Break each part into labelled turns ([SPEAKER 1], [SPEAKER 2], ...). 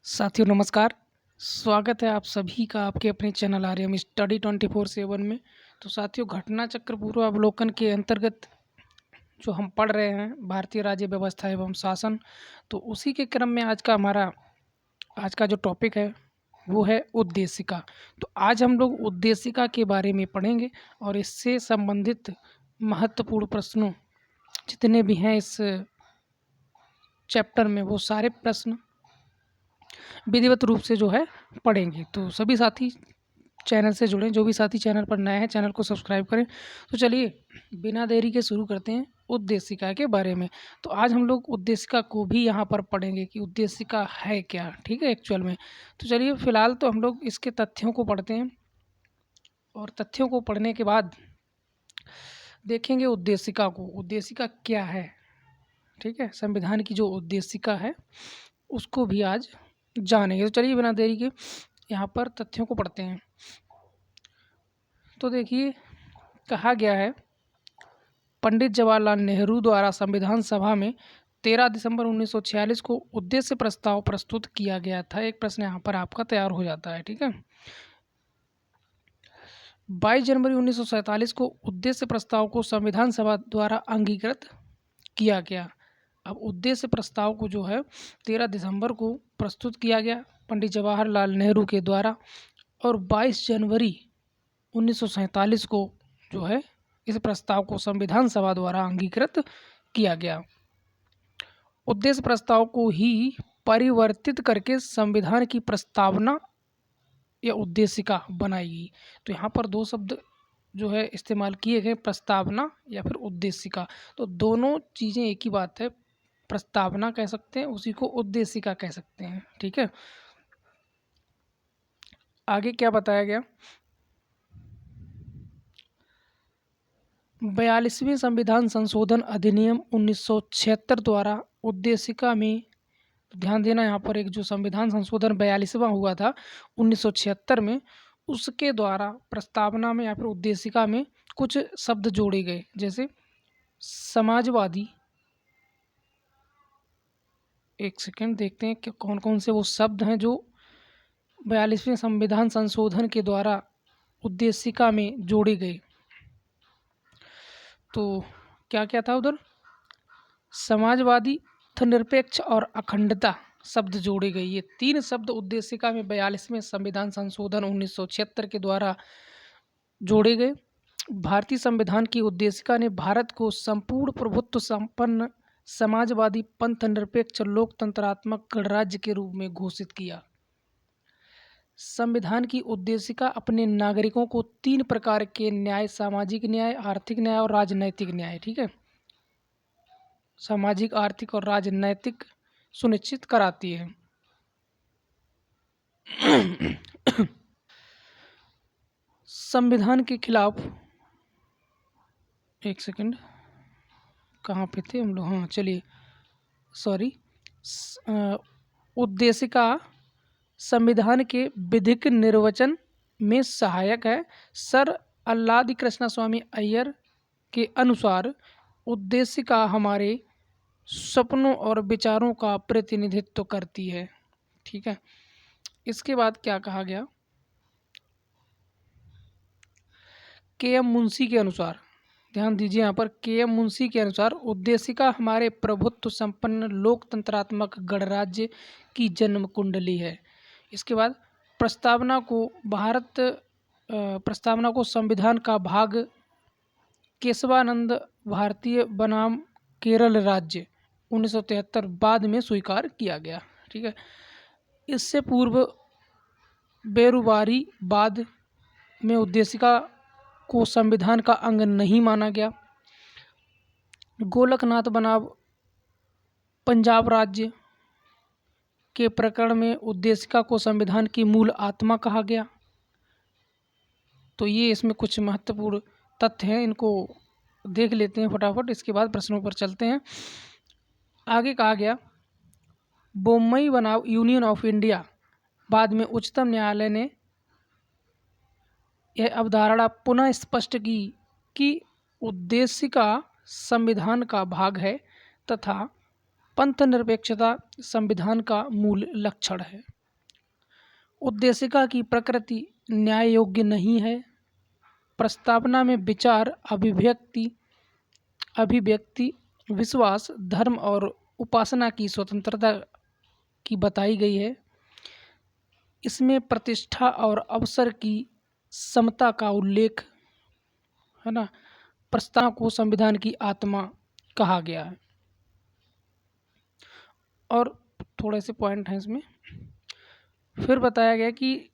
[SPEAKER 1] साथियों नमस्कार। स्वागत है आप सभी का आपके अपने चैनल आर्यम स्टडी 24/7 में। तो साथियों, घटना चक्र पूर्वावलोकन के अंतर्गत जो हम पढ़ रहे हैं भारतीय राज्य व्यवस्था एवं शासन, तो उसी के क्रम में आज का जो टॉपिक है वो है उद्देशिका। तो आज हम लोग उद्देशिका के बारे में पढ़ेंगे और इससे संबंधित महत्वपूर्ण प्रश्नों जितने भी हैं इस चैप्टर में, वो सारे प्रश्न विधिवत रूप से जो है पढ़ेंगे। तो सभी साथी चैनल से जुड़ें, जो भी साथी चैनल पर नए हैं चैनल को सब्सक्राइब करें। तो चलिए बिना देरी के शुरू करते हैं उद्देशिका के बारे में। तो आज हम लोग उद्देशिका को भी यहाँ पर पढ़ेंगे कि उद्देशिका है क्या, ठीक है, एक्चुअल में। तो चलिए फिलहाल तो हम लोग इसके तथ्यों को पढ़ते हैं और तथ्यों को पढ़ने के बाद देखेंगे उद्देशिका को, उद्देशिका क्या है, ठीक है। संविधान की जो उद्देशिका है उसको भी आज जानेंगे। तो चलिए बिना देरी के यहाँ पर तथ्यों को पढ़ते हैं। तो देखिए, कहा गया है पंडित जवाहरलाल नेहरू द्वारा संविधान सभा में 13 दिसंबर 1946 को उद्देश्य प्रस्ताव प्रस्तुत किया गया था। एक प्रश्न यहाँ पर आपका तैयार हो जाता है, ठीक है। 22 जनवरी 1947 को उद्देश्य प्रस्ताव को संविधान सभा द्वारा अंगीकृत किया गया। अब उद्देश्य प्रस्ताव को जो है 13 दिसंबर को प्रस्तुत किया गया पंडित जवाहरलाल नेहरू के द्वारा, और 22 जनवरी 1947 को जो है इस प्रस्ताव को संविधान सभा द्वारा अंगीकृत किया गया। उद्देश्य प्रस्ताव को ही परिवर्तित करके संविधान की प्रस्तावना या उद्देशिका बनाई गई। तो यहाँ पर दो शब्द जो है इस्तेमाल किए गए, प्रस्तावना या फिर उद्देशिका। तो दोनों चीज़ें एक ही बात है, प्रस्तावना कह सकते हैं, उसी को उद्देशिका कह सकते हैं, ठीक है। आगे क्या बताया गया, 42वें संविधान संशोधन अधिनियम 1976 द्वारा उद्देशिका में, ध्यान देना यहाँ पर, एक जो संविधान संशोधन 42वां हुआ था 1976 में, उसके द्वारा प्रस्तावना में या फिर उद्देशिका में कुछ शब्द जोड़े गए, जैसे समाजवादी। एक सेकंड देखते हैं कि कौन कौन से वो शब्द हैं जो 42वें संविधान संशोधन के द्वारा उद्देशिका में जोड़े गए। तो क्या क्या था उधर, समाजवादी, धर्मनिरपेक्ष और अखंडता शब्द जोड़े गए। ये तीन शब्द उद्देशिका में 42वें संविधान संशोधन 1976 के द्वारा जोड़े गए। भारतीय संविधान की उद्देशिका ने भारत को संपूर्ण प्रभुत्व संपन्न समाजवादी पंथ निरपेक्ष लोकतंत्रात्मक गणराज्य के रूप में घोषित किया। संविधान की उद्देशिका अपने नागरिकों को 3 प्रकार के न्याय, सामाजिक न्याय, आर्थिक न्याय और राजनैतिक न्याय, ठीक है, सामाजिक, आर्थिक और राजनैतिक सुनिश्चित कराती है। संविधान के खिलाफ, एक सेकंड कहाँ पे थे हम लोग, हाँ चलिए सॉरी, उद्देशिका संविधान के विधिक निर्वचन में सहायक है। सर अल्लादी कृष्णा स्वामी अय्यर के अनुसार उद्देशिका हमारे सपनों और विचारों का प्रतिनिधित्व करती है, ठीक है। इसके बाद क्या कहा गया, के.एम. मुंशी के अनुसार, ध्यान दीजिए यहाँ पर, के.एम. मुंशी के अनुसार उद्देशिका हमारे प्रभुत्व संपन्न लोकतंत्रात्मक गणराज्य की जन्म कुंडली है। इसके बाद प्रस्तावना को संविधान का भाग केशवानंद भारतीय बनाम केरल राज्य 1973 बाद में स्वीकार किया गया, ठीक है। इससे पूर्व बेरुवारी बाद में उद्देशिका को संविधान का अंग नहीं माना गया। गोलकनाथ बनाम पंजाब राज्य के प्रकरण में उद्देशिका को संविधान की मूल आत्मा कहा गया। तो ये इसमें कुछ महत्वपूर्ण तथ्य हैं, इनको देख लेते हैं फटाफट, इसके बाद प्रश्नों पर चलते हैं। आगे कहा गया, बोम्मई बनाम यूनियन ऑफ इंडिया बाद में उच्चतम न्यायालय ने यह अवधारणा पुनः स्पष्ट की कि उद्देशिका संविधान का भाग है तथा पंथ निरपेक्षता संविधान का मूल लक्षण है। उद्देशिका की प्रकृति न्याय योग्य नहीं है। प्रस्तावना में विचार, अभिव्यक्ति, विश्वास, धर्म और उपासना की स्वतंत्रता की बताई गई है। इसमें प्रतिष्ठा और अवसर की समता का उल्लेख है ना। प्रस्तावना को संविधान की आत्मा कहा गया है। और थोड़े से पॉइंट हैं इसमें। फिर बताया गया कि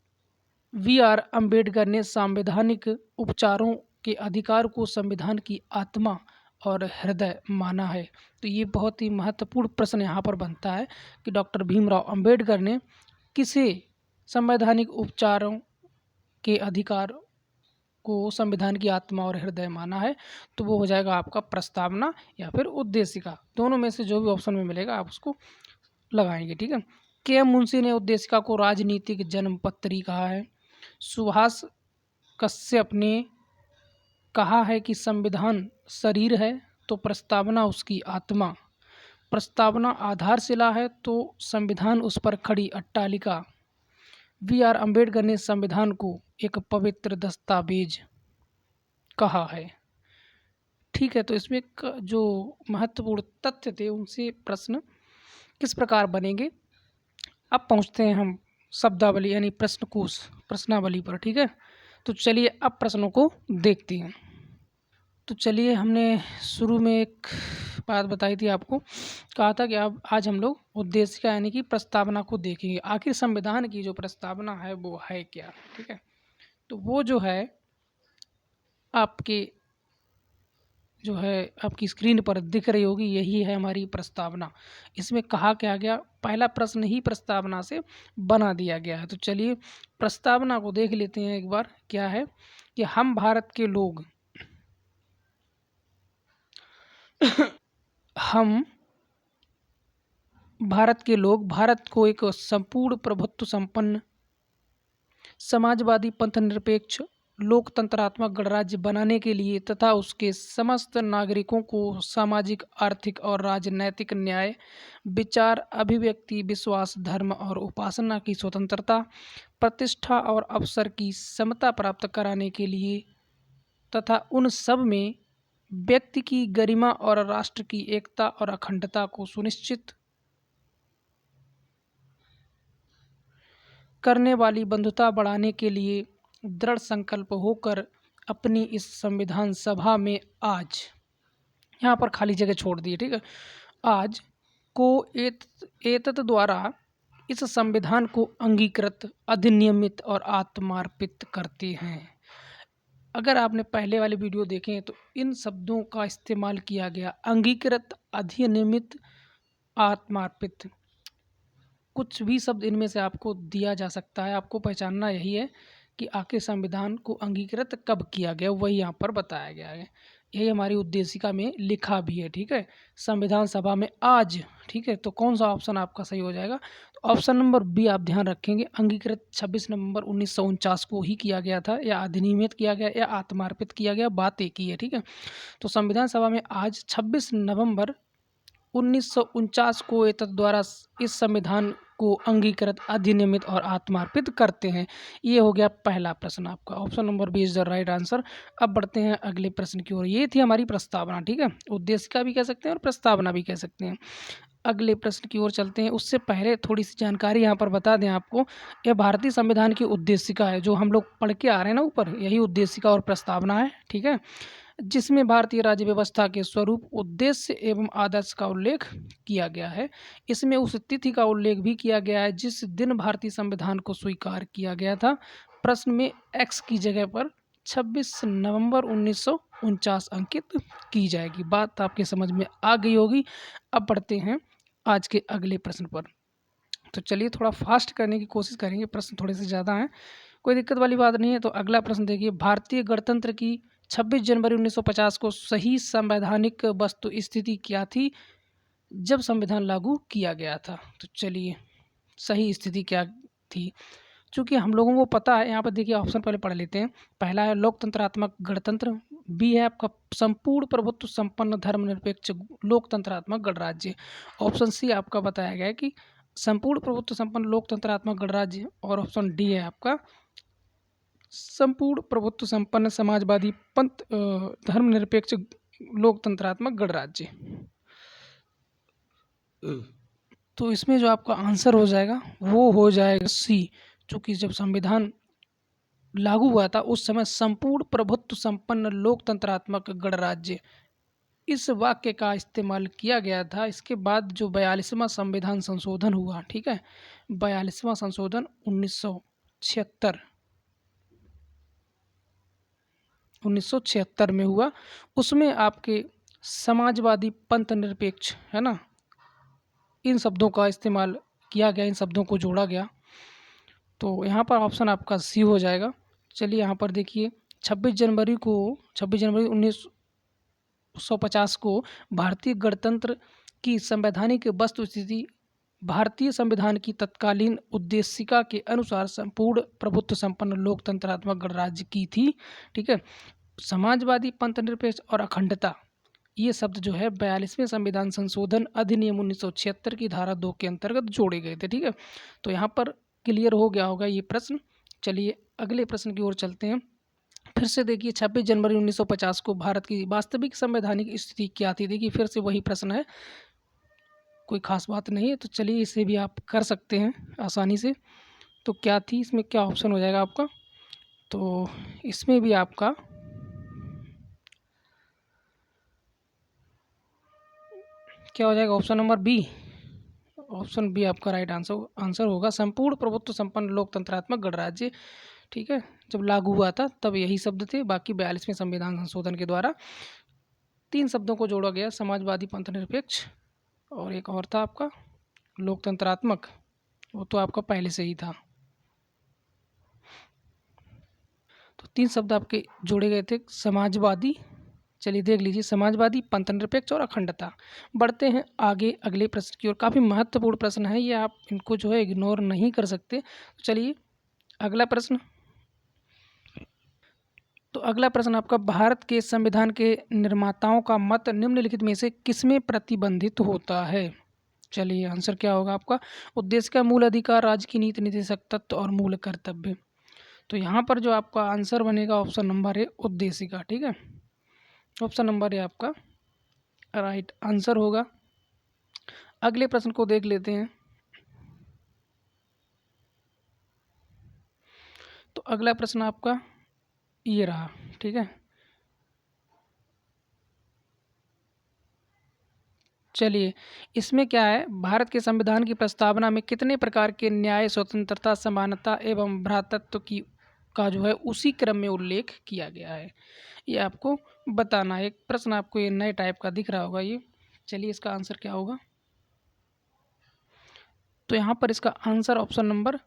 [SPEAKER 1] वी.आर. अम्बेडकर ने संवैधानिक उपचारों के अधिकार को संविधान की आत्मा और हृदय माना है। तो ये बहुत ही महत्वपूर्ण प्रश्न यहाँ पर बनता है कि डॉक्टर भीमराव अंबेडकर ने किसे संवैधानिक उपचारों के अधिकार को संविधान की आत्मा और हृदय माना है। तो वो हो जाएगा आपका प्रस्तावना या फिर उद्देशिका, दोनों में से जो भी ऑप्शन में मिलेगा आप उसको लगाएंगे। ठीक है। के.एम. मुंशी ने उद्देशिका को राजनीतिक जन्मपत्री कहा है। सुभाष कश्यप ने कहा है कि संविधान शरीर है तो प्रस्तावना उसकी आत्मा, प्रस्तावना आधारशिला है तो संविधान उस पर खड़ी अट्टालिका। वी.आर. अम्बेडकर ने संविधान को एक पवित्र दस्तावेज कहा है। ठीक है। तो इसमें जो महत्वपूर्ण तथ्य थे उनसे प्रश्न किस प्रकार बनेंगे, अब पहुंचते हैं हम शब्दावली यानी प्रश्नकोश प्रश्नावली पर। ठीक है। तो चलिए अब प्रश्नों को देखते हैं। तो चलिए, हमने शुरू में एक बात बताई थी आपको, कहा था कि अब आज हम लोग उद्देशिका यानी कि प्रस्तावना को देखेंगे। आखिर संविधान की जो प्रस्तावना है वो है क्या। ठीक है। तो वो जो है आपकी स्क्रीन पर दिख रही होगी, यही है हमारी प्रस्तावना। इसमें कहा क्या गया, पहला प्रश्न ही प्रस्तावना से बना दिया गया है। तो चलिए प्रस्तावना को देख लेते हैं एक बार। क्या है कि हम भारत के लोग भारत को एक संपूर्ण प्रभुत्व संपन्न समाजवादी पंथनिरपेक्ष लोकतंत्रात्मक गणराज्य बनाने के लिए तथा उसके समस्त नागरिकों को सामाजिक, आर्थिक और राजनैतिक न्याय, विचार, अभिव्यक्ति, विश्वास, धर्म और उपासना की स्वतंत्रता, प्रतिष्ठा और अवसर की समता प्राप्त कराने के लिए तथा उन सब में व्यक्ति की गरिमा और राष्ट्र की एकता और अखंडता को सुनिश्चित करने वाली बंधुता बढ़ाने के लिए दृढ़ संकल्प होकर अपनी इस संविधान सभा में आज, यहाँ पर खाली जगह छोड़ दी। ठीक है। आज को एतत् द्वारा इस संविधान को अंगीकृत, अधिनियमित और आत्मार्पित करते हैं। अगर आपने पहले वाले वीडियो देखे हैं तो इन शब्दों का इस्तेमाल किया गया, अंगीकृत, अधिनियमित, आत्मार्पित। कुछ भी शब्द इनमें से आपको दिया जा सकता है, आपको पहचानना यही है कि आखिर संविधान को अंगीकृत कब किया गया, वही यहाँ पर बताया गया है। यही हमारी उद्देशिका में लिखा भी है। ठीक है। संविधान सभा में आज। ठीक है। तो कौन सा ऑप्शन आपका सही हो जाएगा, तो ऑप्शन नंबर बी आप ध्यान रखेंगे। अंगीकृत 26 नवंबर 1949 को ही किया गया था, या अधिनियमित किया गया या आत्मार्पित किया गया, बात एक ही है। ठीक है। तो संविधान सभा में आज 26 नवंबर 1949 को एतत् द्वारा इस संविधान को अंगीकृत, अधिनियमित और आत्मार्पित करते हैं। ये हो गया पहला प्रश्न आपका, option number B is the right answer. अब बढ़ते हैं अगले प्रश्न की ओर। ये थी हमारी प्रस्तावना। ठीक है। उद्देशिका भी कह सकते हैं और प्रस्तावना भी कह सकते हैं। अगले प्रश्न की ओर चलते हैं। उससे पहले थोड़ी सी जानकारी यहाँ पर बता दें आपको, यह भारतीय संविधान की उद्देशिका है, जो हम लोग पढ़ के आ रहे हैं ना ऊपर, यही उद्देशिका और प्रस्तावना है। ठीक है। जिसमें भारतीय राज्य व्यवस्था के स्वरूप, उद्देश्य एवं आदर्श का उल्लेख किया गया है। इसमें उस तिथि का उल्लेख भी किया गया है जिस दिन भारतीय संविधान को स्वीकार किया गया था। प्रश्न में एक्स की जगह पर 26 नवंबर 1949 अंकित की जाएगी। बात आपके समझ में आ गई होगी। अब बढ़ते हैं आज के अगले प्रश्न पर। तो चलिए थोड़ा फास्ट करने की कोशिश करेंगे, प्रश्न थोड़े से ज़्यादा हैं, कोई दिक्कत वाली बात नहीं है। तो अगला प्रश्न देखिए, भारतीय गणतंत्र की 26 जनवरी 1950 को सही संवैधानिक वस्तु स्थिति क्या थी जब संविधान लागू किया गया था। तो चलिए सही स्थिति क्या थी, चूँकि हम लोगों को पता है। यहाँ पर देखिए ऑप्शन पहले पढ़ लेते हैं। पहला है लोकतंत्रात्मक गणतंत्र, बी है आपका संपूर्ण प्रभुत्व संपन्न धर्मनिरपेक्ष लोकतंत्रात्मक गणराज्य, ऑप्शन सी आपका बताया गया है कि संपूर्ण प्रभुत्व संपन्न लोकतंत्रात्मक गणराज्य, और ऑप्शन डी है आपका संपूर्ण प्रभुत्व संपन्न समाजवादी पंथ धर्मनिरपेक्ष लोकतंत्रात्मक गणराज्य। तो इसमें जो आपका आंसर हो जाएगा वो हो जाएगा सी, चूँकि जब संविधान लागू हुआ था उस समय संपूर्ण प्रभुत्व संपन्न लोकतंत्रात्मक गणराज्य इस वाक्य का इस्तेमाल किया गया था। इसके बाद जो 42वां संविधान संशोधन हुआ, ठीक है, 42वां संशोधन 1976 में हुआ, उसमें आपके समाजवादी पंथ निरपेक्ष, है ना, इन शब्दों का इस्तेमाल किया गया, इन शब्दों को जोड़ा गया। तो यहाँ पर ऑप्शन आपका सी हो जाएगा। चलिए यहाँ पर देखिए 26 जनवरी 1950 को भारतीय गणतंत्र की संवैधानिक वस्तुस्थिति भारतीय संविधान की तत्कालीन उद्देशिका के अनुसार संपूर्ण प्रभुत्व संपन्न लोकतंत्रात्मक गणराज्य की थी, ठीक है। समाजवादी पंथ निरपेक्ष और अखंडता ये शब्द जो है 42वें संविधान संशोधन अधिनियम 1976 की धारा 2 के अंतर्गत जोड़े गए थे, ठीक है। तो यहाँ पर क्लियर हो गया होगा ये प्रश्न। चलिए अगले प्रश्न की ओर चलते हैं। फिर से देखिए 26 जनवरी 1950 को भारत की वास्तविक संवैधानिक स्थिति क्या थी। देखिए फिर से वही प्रश्न है, कोई खास बात नहीं है। तो चलिए इसे भी आप कर सकते हैं आसानी से। तो क्या थी, इसमें क्या ऑप्शन हो जाएगा आपका, तो इसमें भी आपका क्या हो जाएगा, option number B. Option B आपका राइट आंसर होगा, संपूर्ण प्रभुत्व संपन्न लोकतंत्रात्मक गणराज्य, ठीक है। जब लागू हुआ था तब यही शब्द थे, बाकी 42वें संविधान संशोधन के द्वारा 3 शब्दों को जोड़ा गया, समाजवादी पंथ निरपेक्ष और एक और था आपका लोकतंत्रात्मक, वो तो आपका पहले से ही था। तो 3 शब्द आपके जोड़े गए थे, समाजवादी, चलिए देख लीजिए, समाजवादी पंथ निरपेक्ष और अखंडता। बढ़ते हैं आगे अगले प्रश्न की ओर। काफ़ी महत्वपूर्ण प्रश्न है ये, आप इनको जो है इग्नोर नहीं कर सकते। तो चलिए अगला प्रश्न। तो अगला प्रश्न आपका, भारत के संविधान के निर्माताओं का मत निम्नलिखित में से किसमें प्रतिबंधित होता है। चलिए आंसर क्या होगा आपका, उद्देश्य का मूल अधिकार, राज्य की नीति निर्देशक तत्व और मूल कर्तव्य। तो यहाँ पर जो आपका आंसर बनेगा ऑप्शन नंबर ए उद्देश्य का, ठीक है। ऑप्शन नंबर ए आपका राइट आंसर होगा। अगले प्रश्न को देख लेते हैं। तो अगला प्रश्न आपका ये रहा, ठीक है। चलिए इसमें क्या है, भारत के संविधान की प्रस्तावना में कितने प्रकार के न्याय, स्वतंत्रता, समानता एवं भ्रातृत्व की का जो है उसी क्रम में उल्लेख किया गया है, ये आपको बताना है। एक प्रश्न आपको ये नए टाइप का दिख रहा होगा ये। चलिए इसका आंसर क्या होगा, तो यहाँ पर इसका आंसर ऑप्शन नंबर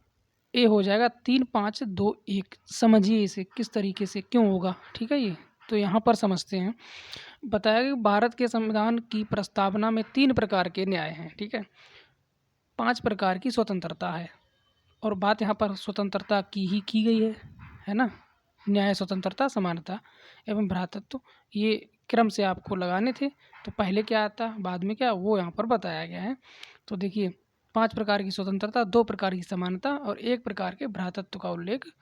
[SPEAKER 1] ए हो जाएगा, 3 5 2 1। समझिए इसे किस तरीके से क्यों होगा, ठीक है। ये तो यहाँ पर समझते हैं। बताया कि भारत के संविधान की प्रस्तावना में 3 प्रकार के न्याय हैं, ठीक है, 5 प्रकार की स्वतंत्रता है, और बात यहाँ पर स्वतंत्रता की ही की गई है ना। न्याय, स्वतंत्रता, समानता एवं भ्रातृत्व, ये क्रम से आपको लगाने थे। तो पहले क्या आता बाद में क्या, वो यहाँ पर बताया गया है। तो देखिए 5 प्रकार की स्वतंत्रता, 2 प्रकार की समानता और 1 प्रकार के भ्रातृत्व का उल्लेख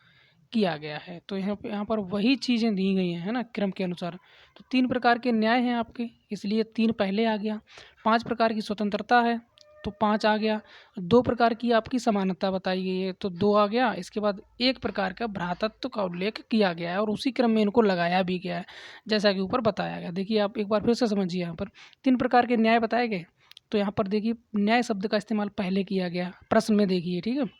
[SPEAKER 1] किया गया है। तो यहाँ पर वही चीज़ें दी गई हैं, है ना, क्रम के अनुसार। तो 3 प्रकार के न्याय हैं आपके, इसलिए 3 पहले आ गया। 5 प्रकार की स्वतंत्रता है तो 5 आ गया। 2 प्रकार की आपकी समानता बताई गई है तो 2 आ गया। इसके बाद 1 प्रकार का भ्रातृत्व का उल्लेख किया गया है और उसी क्रम में इनको लगाया भी गया है, जैसा कि ऊपर बताया गया। देखिए आप एक बार फिर से समझिए, यहाँ पर 3 प्रकार के न्याय बताए गए। तो यहाँ पर देखिए न्याय शब्द का इस्तेमाल पहले किया गया प्रश्न में, देखिए, ठीक है।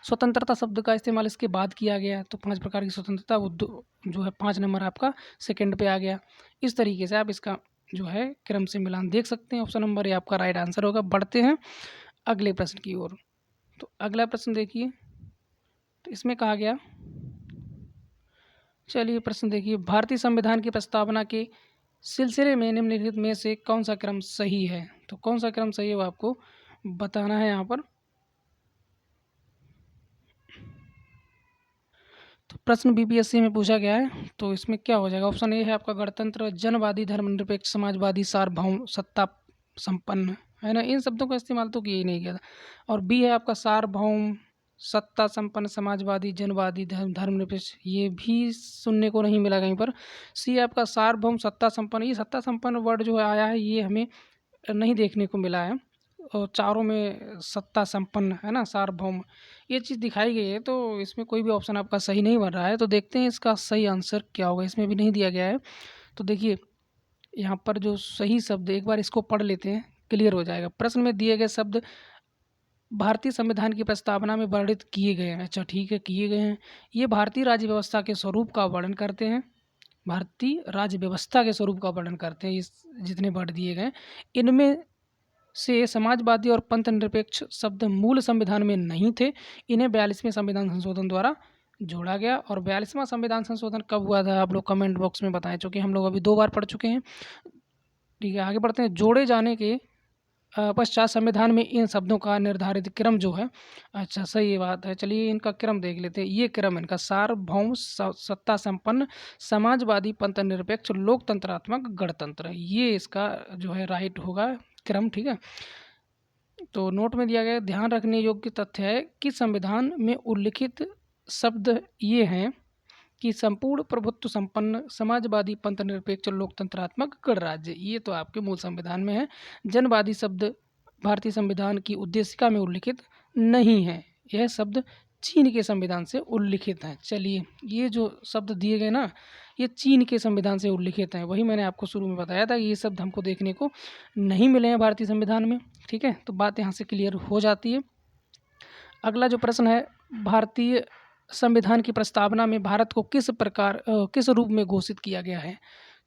[SPEAKER 1] स्वतंत्रता शब्द का इस्तेमाल इसके बाद किया गया, तो 5 प्रकार की स्वतंत्रता वो जो है 5 नंबर आपका सेकंड पे आ गया। इस तरीके से आप इसका जो है क्रम से मिलान देख सकते हैं। ऑप्शन नंबर ए आपका राइट आंसर होगा। बढ़ते हैं अगले प्रश्न की ओर। तो अगला प्रश्न देखिए, तो इसमें कहा गया, चलिए प्रश्न देखिए, भारतीय संविधान की प्रस्तावना के सिलसिले में निम्नलिखित में से कौन सा क्रम सही है। तो कौन सा क्रम सही है वो आपको बताना है यहाँ पर। तो प्रश्न बीपीएससी में पूछा गया है, तो इसमें क्या हो जाएगा। ऑप्शन ए है आपका गणतंत्र, जनवादी, धर्मनिरपेक्ष, समाजवादी, सार्वभौम, सत्ता संपन्न, है ना, इन शब्दों का इस्तेमाल तो किया ही नहीं गया था। और बी है आपका सार्वभौम, सत्ता संपन्न, समाजवादी, जनवादी, धर्मनिरपेक्ष, ये भी सुनने को नहीं मिला कहीं पर। सी है आपका सार्वभौम, सत्ता संपन्न, ये सत्ता संपन्न वर्ड जो आया है ये हमें नहीं देखने को मिला है। और चारों में सत्ता संपन्न है ना, सार्वभौम, ये चीज़ दिखाई गई है, तो इसमें कोई भी ऑप्शन आपका सही नहीं बन रहा है। तो देखते हैं इसका सही आंसर क्या होगा, इसमें भी नहीं दिया गया है। तो देखिए यहाँ पर जो सही शब्द, एक बार इसको पढ़ लेते हैं, क्लियर हो जाएगा। प्रश्न में दिए गए शब्द भारतीय संविधान की प्रस्तावना में वर्णित किए गए हैं। अच्छा ठीक है, किए गए हैं। ये भारतीय राज्य व्यवस्था के स्वरूप का वर्णन करते हैं, भारतीय राज्य व्यवस्था के स्वरूप का वर्णन करते हैं। इस जितने वर्ड दिए गए इनमें से समाजवादी और पंथ निरपेक्ष शब्द मूल संविधान में नहीं थे, इन्हें 42वें संविधान संशोधन द्वारा जोड़ा गया। और 42वां संविधान संशोधन कब हुआ था, आप लोग कमेंट बॉक्स में बताएं, क्योंकि हम लोग अभी 2 बार पढ़ चुके हैं। ठीक है, आगे बढ़ते हैं। जोड़े जाने के पश्चात संविधान में इन शब्दों का निर्धारित क्रम जो है, अच्छा सही बात है, चलिए इनका क्रम देख लेते हैं। ये क्रम इनका सार्वभौम, सत्ता संपन्न, समाजवादी, पंथ निरपेक्ष, लोकतंत्रात्मक, गणतंत्र, ये इसका जो है राइट होगा क्रम। ठीक है, तो नोट में दिया गया, ध्यान रखने योग्य तथ्य है कि संविधान में उल्लिखित शब्द ये हैं कि संपूर्ण प्रभुत्व संपन्न, समाजवादी, पंथ निरपेक्ष, लोकतंत्रात्मक, गणराज्य, ये तो आपके मूल संविधान में है। जनवादी शब्द भारतीय संविधान की उद्देशिका में उल्लिखित नहीं है, यह शब्द चीन के संविधान से उल्लिखित हैं। चलिए ये जो शब्द दिए गए ना, ये चीन के संविधान से उल्लिखित हैं। वही मैंने आपको शुरू में बताया था कि ये शब्द हमको देखने को नहीं मिले हैं भारतीय संविधान में। ठीक है, तो बात यहाँ से क्लियर हो जाती है। अगला जो प्रश्न है, भारतीय संविधान की प्रस्तावना में भारत को किस प्रकार किस रूप में घोषित किया गया है।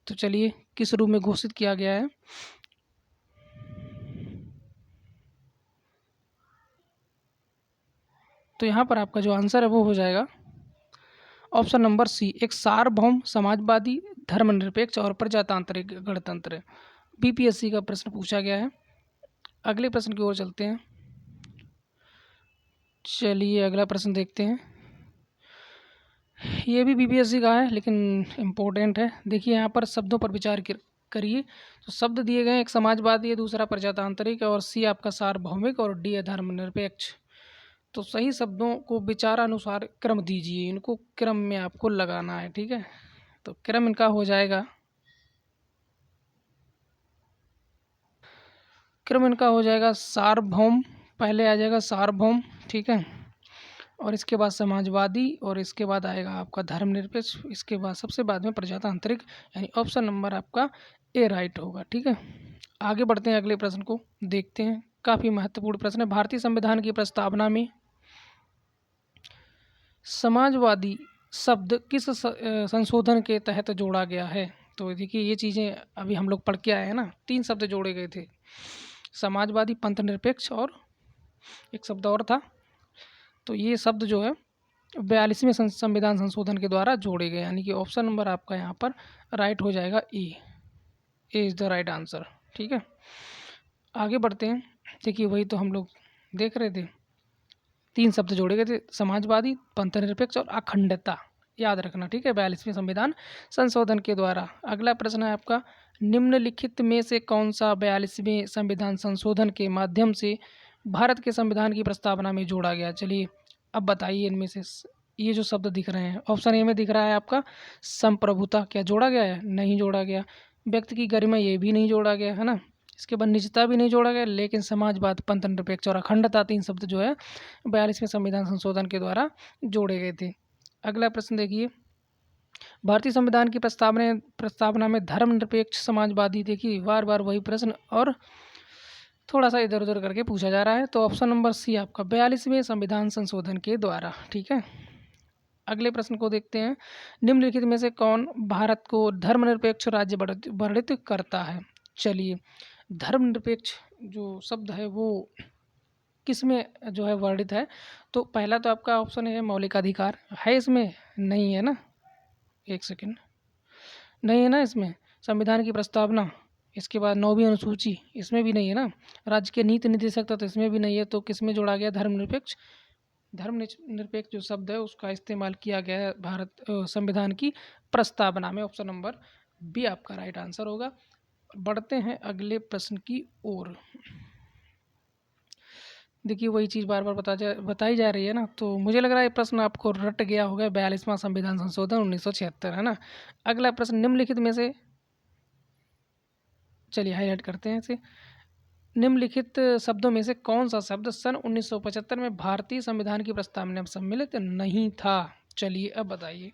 [SPEAKER 1] तो चलिए किस रूप में घोषित किया गया है, तो यहाँ पर आपका जो आंसर है वो हो जाएगा ऑप्शन नंबर सी, एक सार्वभौम, समाजवादी, धर्मनिरपेक्ष और प्रजातांत्रिक गणतंत्र। बीपीएससी का प्रश्न पूछा गया है। अगले प्रश्न की ओर चलते हैं। चलिए अगला प्रश्न देखते हैं। ये भी बीपीएससी का है लेकिन इम्पोर्टेंट है। देखिए यहाँ पर शब्दों पर विचार करिए। तो शब्द दिए गए हैं, एक समाजवादी है, दूसरा प्रजातांत्रिक और सी आपका सार्वभौमिक और डी है धर्मनिरपेक्ष। तो सही शब्दों को विचारानुसार क्रम दीजिए, इनको क्रम में आपको लगाना है। ठीक है, तो क्रम इनका हो जाएगा, क्रम इनका हो जाएगा सार्वभौम, पहले आ जाएगा सार्वभौम। ठीक है, और इसके बाद समाजवादी और इसके बाद आएगा आपका धर्मनिरपेक्ष, इसके बाद सबसे बाद में प्रजातांत्रिक, यानी ऑप्शन नंबर आपका ए राइट होगा। ठीक है, आगे बढ़ते हैं, अगले प्रश्न को देखते हैं। काफ़ी महत्वपूर्ण प्रश्न है। भारतीय संविधान की प्रस्तावना में समाजवादी शब्द किस संशोधन के तहत जोड़ा गया है। तो देखिए ये चीज़ें अभी हम लोग पढ़ के आए हैं ना, 3 शब्द जोड़े गए थे, समाजवादी, पंथ निरपेक्ष और एक शब्द और था। तो ये शब्द जो है 42वें संविधान संशोधन के द्वारा जोड़े गए, यानी कि ऑप्शन नंबर आपका यहाँ पर राइट हो जाएगा A is the right answer. ठीक है, आगे बढ़ते हैं। देखिए वही तो हम लोग देख रहे थे, 3 शब्द जोड़े गए थे, समाजवादी, पंथ निरपेक्ष और अखंडता, याद रखना। ठीक है, 42वें संविधान संशोधन के द्वारा। अगला प्रश्न है आपका, निम्नलिखित में से कौन सा 42वें संविधान संशोधन के माध्यम से भारत के संविधान की प्रस्तावना में जोड़ा गया। चलिए अब बताइए इनमें से ये जो शब्द दिख रहे हैं, ऑप्शन ए में दिख रहा है आपका संप्रभुता, क्या जोड़ा गया है, नहीं जोड़ा गया। व्यक्ति की गरिमा, ये भी नहीं जोड़ा गया है ना। इसके बाद निजता भी नहीं जोड़ा गया, लेकिन समाजवाद, पंथ निरपेक्ष और अखंडता 3 शब्द जो है 42वें संविधान संशोधन के द्वारा जोड़े गए थे। अगला प्रश्न देखिए, भारतीय संविधान की प्रस्तावना में धर्मनिरपेक्ष, समाजवादी, देखिए बार बार वही प्रश्न और थोड़ा सा इधर उधर करके पूछा जा रहा है। तो ऑप्शन नंबर सी आपका 42वें संविधान संशोधन के द्वारा। ठीक है, अगले प्रश्न को देखते हैं। निम्नलिखित में से कौन भारत को धर्मनिरपेक्ष राज्य वर्णित करता है। चलिए धर्मनिरपेक्ष जो शब्द है वो किस में जो है वर्णित है, तो पहला तो आपका ऑप्शन है मौलिक अधिकार, है इसमें, नहीं है ना, एक सेकेंड, नहीं है ना इसमें। संविधान की प्रस्तावना, इसके बाद 9वीं अनुसूची, इसमें भी नहीं है ना। राज्य के नीति निर्देशक तत्व, इसमें भी नहीं है। तो किस में जोड़ा गया, धर्मनिरपेक्ष। धर्मनिरपेक्ष जो शब्द है उसका इस्तेमाल किया गया है भारत संविधान की प्रस्तावना में, ऑप्शन नंबर बी आपका राइट आंसर होगा। बढ़ते हैं अगले प्रश्न की ओर। देखिए वही चीज़ बार बार बताई जा रही है ना, तो मुझे लग रहा है ये प्रश्न आपको रट गया होगा। 42वां संविधान संशोधन 1976 है ना। अगला प्रश्न, निम्नलिखित में से, चलिए हाईलाइट करते हैं इसे। निम्नलिखित शब्दों में से कौन सा शब्द सन 1975 में भारतीय संविधान की प्रस्तावना में सम्मिलित नहीं था? चलिए अब बताइए।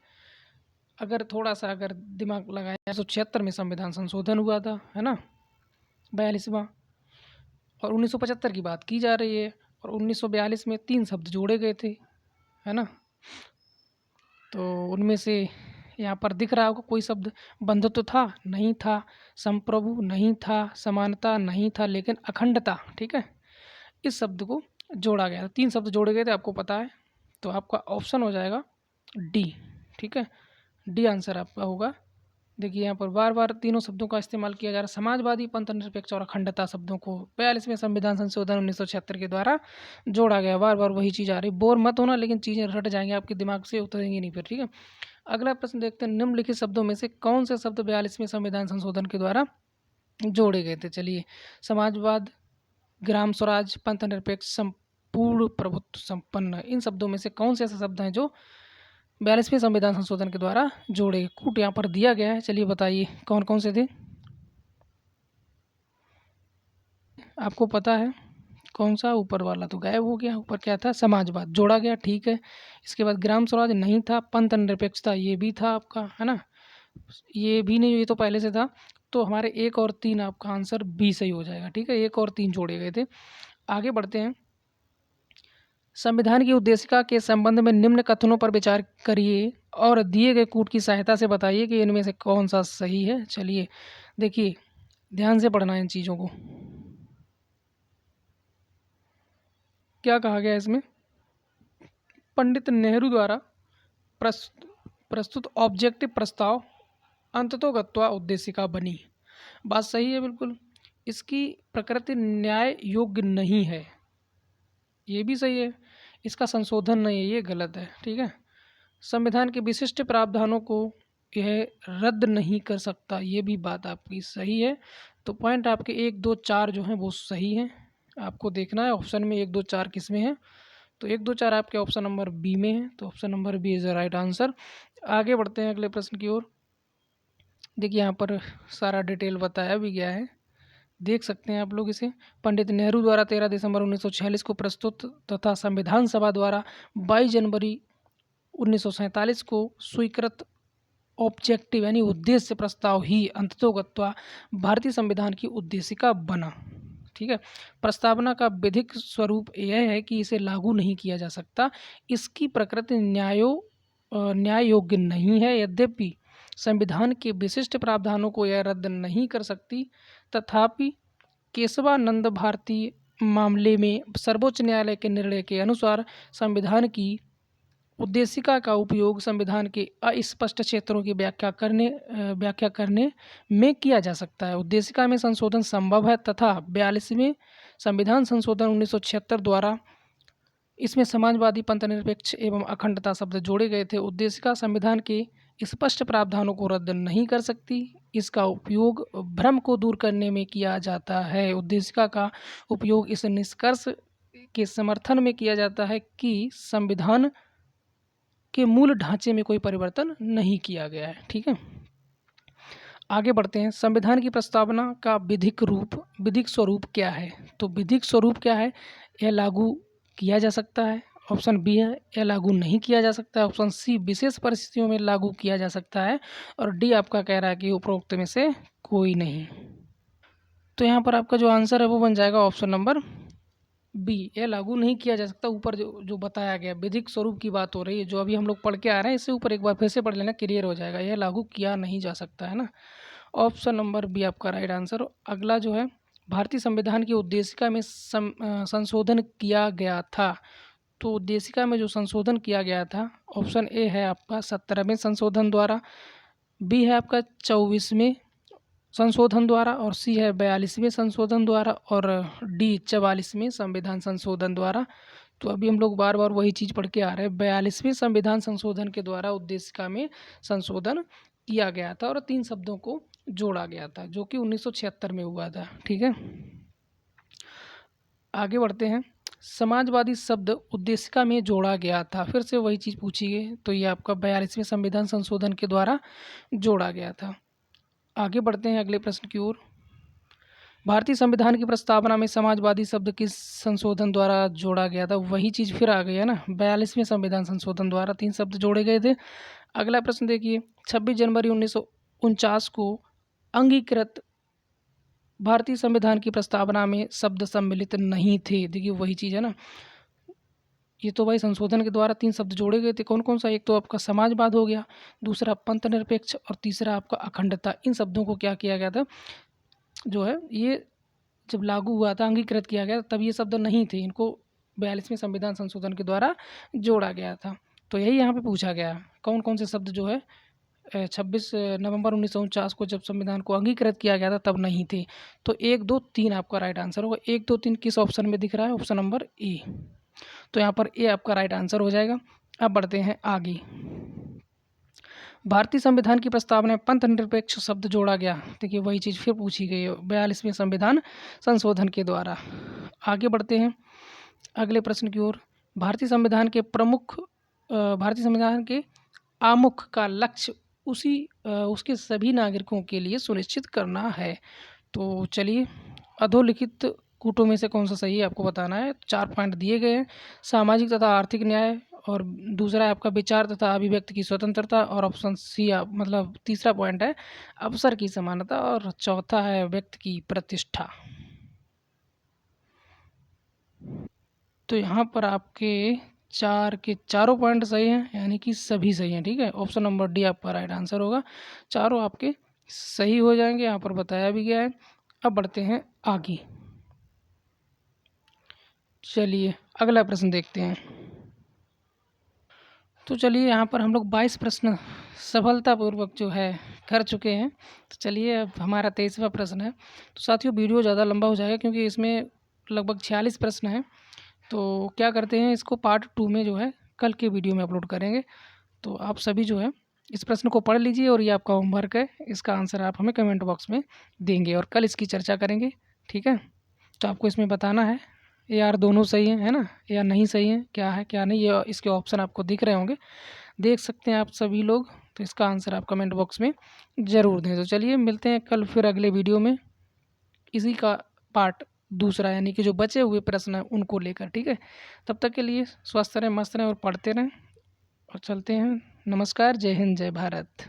[SPEAKER 1] अगर थोड़ा सा अगर दिमाग लगाया, 1976 में संविधान संशोधन हुआ था, है ना, 42वां, और 1975 की बात की जा रही है, और 1942 में 3 शब्द जोड़े गए थे, है ना। तो उनमें से यहाँ पर दिख रहा होगा कोई शब्द, बंधुत्व था, नहीं था, संप्रभु नहीं था, समानता नहीं था, लेकिन अखंडता, ठीक है, इस शब्द को जोड़ा गया था। 3 शब्द जोड़े गए थे, आपको पता है। तो आपका ऑप्शन हो जाएगा डी, ठीक है, डी आंसर आपका होगा। देखिए यहाँ पर बार बार तीनों शब्दों का इस्तेमाल किया जा रहा है, समाजवादी, पंथनिरपेक्ष और अखंडता शब्दों को 42वें संविधान संशोधन 1976 के द्वारा जोड़ा गया। बार बार वही चीज़ आ रही, बोर मत होना, लेकिन चीज़ें रट जाएंगी आपके दिमाग से, उतरेंगी नहीं फिर, ठीक है। अगला प्रश्न देखते हैं, निम्नलिखित शब्दों में से कौन से शब्द 42वें संविधान संशोधन के द्वारा जोड़े गए थे? चलिए, समाजवाद, ग्राम स्वराज, पंथनिरपेक्ष, संपूर्ण प्रभुत्व संपन्न, इन शब्दों में से कौन से ऐसे शब्द हैं जो 42वें संविधान संशोधन के द्वारा जोड़े गए? कूट यहाँ पर दिया गया है, चलिए बताइए कौन कौन से थे, आपको पता है कौन सा? ऊपर वाला तो गायब हो गया, ऊपर क्या था? समाजवाद जोड़ा गया, ठीक है। इसके बाद ग्राम स्वराज नहीं था, पंथ निरपेक्षता ये भी था आपका, है ना, ये भी नहीं, ये तो पहले से था। तो हमारे 1 और 3 आपका आंसर बी सही हो जाएगा, ठीक है, 1 और 3 जोड़े गए थे। आगे बढ़ते हैं, संविधान की उद्देशिका के संबंध में निम्न कथनों पर विचार करिए और दिए गए कूट की सहायता से बताइए कि इनमें से कौन सा सही है। चलिए देखिए, ध्यान से पढ़ना है इन चीज़ों को। क्या कहा गया इसमें? पंडित नेहरू द्वारा प्रस्तुत ऑब्जेक्टिव प्रस्ताव अंततोगत्वा उद्देशिका बनी। बात सही है बिल्कुल। इसकी प्रकृति न्याय योग्य नहीं है, ये भी सही है। इसका संशोधन नहीं है, ये गलत है, ठीक है। संविधान के विशिष्ट प्रावधानों को यह रद्द नहीं कर सकता, ये भी बात आपकी सही है। तो पॉइंट आपके 1, 2, 4 जो हैं वो सही हैं। आपको देखना है ऑप्शन में 1, 2, 4 किस में है। तो 1, 2, 4 आपके ऑप्शन नंबर बी में है, तो option number B is the right answer. आगे बढ़ते हैं अगले प्रश्न की ओर। देखिए यहाँ पर सारा डिटेल बताया भी गया है, देख सकते हैं आप लोग इसे। पंडित नेहरू द्वारा 13 दिसंबर 1946 को प्रस्तुत तथा संविधान सभा द्वारा 22 जनवरी 1947 को स्वीकृत ऑब्जेक्टिव यानी उद्देश्य प्रस्ताव ही अंततोगत्वा भारतीय संविधान की उद्देशिका बना, ठीक है। प्रस्तावना का विधिक स्वरूप यह है कि इसे लागू नहीं किया जा सकता, इसकी प्रकृति न्याय योग्य नहीं है। यद्यपि संविधान के विशिष्ट प्रावधानों को यह रद्द नहीं कर सकती, तथापि केशवानंद भारती मामले में सर्वोच्च न्यायालय के निर्णय के अनुसार संविधान की उद्देशिका का उपयोग संविधान के अस्पष्ट क्षेत्रों की व्याख्या करने में किया जा सकता है। उद्देशिका में संशोधन संभव है तथा 42वें संविधान संशोधन 1976 द्वारा इसमें समाजवादी, पंथनिरपेक्ष एवं अखंडता शब्द जोड़े गए थे। उद्देशिका संविधान के स्पष्ट प्रावधानों को रद्द नहीं कर सकती, इसका उपयोग भ्रम को दूर करने में किया जाता है। उद्देशिका का उपयोग इस निष्कर्ष के समर्थन में किया जाता है कि संविधान के मूल ढांचे में कोई परिवर्तन नहीं किया गया है, ठीक है। आगे बढ़ते हैं, संविधान की प्रस्तावना का विधिक स्वरूप क्या है? तो विधिक स्वरूप क्या है? यह लागू किया जा सकता है, ऑप्शन बी है यह लागू नहीं किया जा सकता है, ऑप्शन सी विशेष परिस्थितियों में लागू किया जा सकता है, और डी आपका कह रहा है कि उपरोक्त में से कोई नहीं। तो यहाँ पर आपका जो आंसर है वो बन जाएगा ऑप्शन नंबर बी, यह लागू नहीं किया जा सकता। ऊपर जो बताया गया विधिक स्वरूप की बात हो रही है, जो अभी हम लोग पढ़ के आ रहे हैं, इससे ऊपर एक बार फिर से पढ़ लेना, क्लियर हो जाएगा। यह लागू किया नहीं जा सकता, है ना। ऑप्शन नंबर बी आपका राइट आंसर। अगला जो है, भारतीय संविधान की उद्देशिका में संशोधन किया गया था। तो उद्देशिका में जो संशोधन किया गया था, ऑप्शन ए है आपका 17वें संशोधन द्वारा, बी है आपका 24वें संशोधन द्वारा, और सी है 42वें संशोधन द्वारा, और डी 44वें संविधान संशोधन द्वारा। तो अभी हम लोग बार बार वही चीज़ पढ़ के आ रहे हैं, 42वें संविधान संशोधन के द्वारा उद्देशिका में संशोधन किया गया था और 3 शब्दों को जोड़ा गया था, जो कि 1976 में हुआ था, ठीक है। आगे बढ़ते हैं, समाजवादी शब्द उद्देशिका में जोड़ा गया था? फिर से वही चीज़ पूछी गई, तो ये आपका 42वें संविधान संशोधन के द्वारा जोड़ा गया था। आगे बढ़ते हैं अगले प्रश्न की ओर। भारतीय संविधान की प्रस्तावना में समाजवादी शब्द किस संशोधन द्वारा जोड़ा गया था? वही चीज़ फिर आ गई है ना, 42वें संविधान संशोधन द्वारा 3 शब्द जोड़े गए थे। अगला प्रश्न देखिए, 26 जनवरी 1949 को अंगीकृत भारतीय संविधान की प्रस्तावना में शब्द सम्मिलित नहीं थे। देखिए वही चीज़ है ना, ये तो भाई संशोधन के द्वारा 3 शब्द जोड़े गए थे। कौन कौन सा? एक तो आपका समाजवाद हो गया, दूसरा पंथ निरपेक्ष और तीसरा आपका अखंडता। इन शब्दों को क्या किया गया था, जो है ये जब लागू हुआ था, अंगीकृत किया गया तब ये शब्द नहीं थे, इनको 42वें संविधान संशोधन के द्वारा जोड़ा गया था। तो यही यहाँ पे पूछा गया, कौन कौन से शब्द जो है 26 नवंबर 1949 को जब संविधान को अंगीकृत किया गया था तब नहीं थे। तो 1, 2, 3 आपका राइट आंसर होगा। 1, 2, 3 किस ऑप्शन में दिख रहा है? Option number A. तो यहाँ पर ए आपका राइट आंसर हो जाएगा। अब बढ़ते हैं आगे। भारतीय संविधान की प्रस्तावना में पंथ निरपेक्ष शब्द जोड़ा गया। देखिए वही चीज़ फिर पूछी गई है 42वें संविधान संशोधन के द्वारा। आगे बढ़ते हैं अगले प्रश्न की ओर। भारतीय संविधान के आमुख का लक्ष्य उसके सभी नागरिकों के लिए सुनिश्चित करना है। तो चलिए, अधोलिखित कूटों में से कौन सा सही है आपको बताना है। 4 पॉइंट दिए गए हैं, सामाजिक तथा आर्थिक न्याय, और दूसरा है आपका विचार तथा अभिव्यक्ति की स्वतंत्रता, और ऑप्शन सी मतलब तीसरा पॉइंट है अवसर की समानता, और चौथा है व्यक्ति की प्रतिष्ठा। तो यहाँ पर आपके 4 के चारों पॉइंट सही हैं, यानी कि सभी सही हैं। ठीक है, ऑप्शन नंबर डी आपका राइट आंसर होगा। चारों आपके सही हो जाएंगे, यहाँ पर बताया भी गया है। अब बढ़ते हैं आगे। चलिए अगला प्रश्न देखते हैं। तो चलिए यहाँ पर हम लोग 22 प्रश्न सफलतापूर्वक जो है कर चुके हैं। तो चलिए अब हमारा 23वां प्रश्न है। तो साथियों वीडियो ज़्यादा लंबा हो जाएगा क्योंकि इसमें लगभग 46 प्रश्न हैं। तो क्या करते हैं, इसको पार्ट 2 में जो है कल के वीडियो में अपलोड करेंगे। तो आप सभी जो है इस प्रश्न को पढ़ लीजिए, और ये आपका होमवर्क है, इसका आंसर आप हमें कमेंट बॉक्स में देंगे और कल इसकी चर्चा करेंगे। ठीक है, तो आपको इसमें बताना है यार दोनों सही हैं, है ना, या नहीं सही है, क्या है क्या नहीं, ये इसके ऑप्शन आपको दिख रहे होंगे, देख सकते हैं आप सभी लोग। तो इसका आंसर आप कमेंट बॉक्स में ज़रूर दें। तो चलिए मिलते हैं कल फिर अगले वीडियो में, इसी का पार्ट दूसरा, यानी कि जो बचे हुए प्रश्न हैं उनको लेकर। ठीक है, तब तक के लिए स्वस्थ रहें, मस्त रहें और पढ़ते रहें, और चलते हैं। नमस्कार, जय हिंद, जय भारत।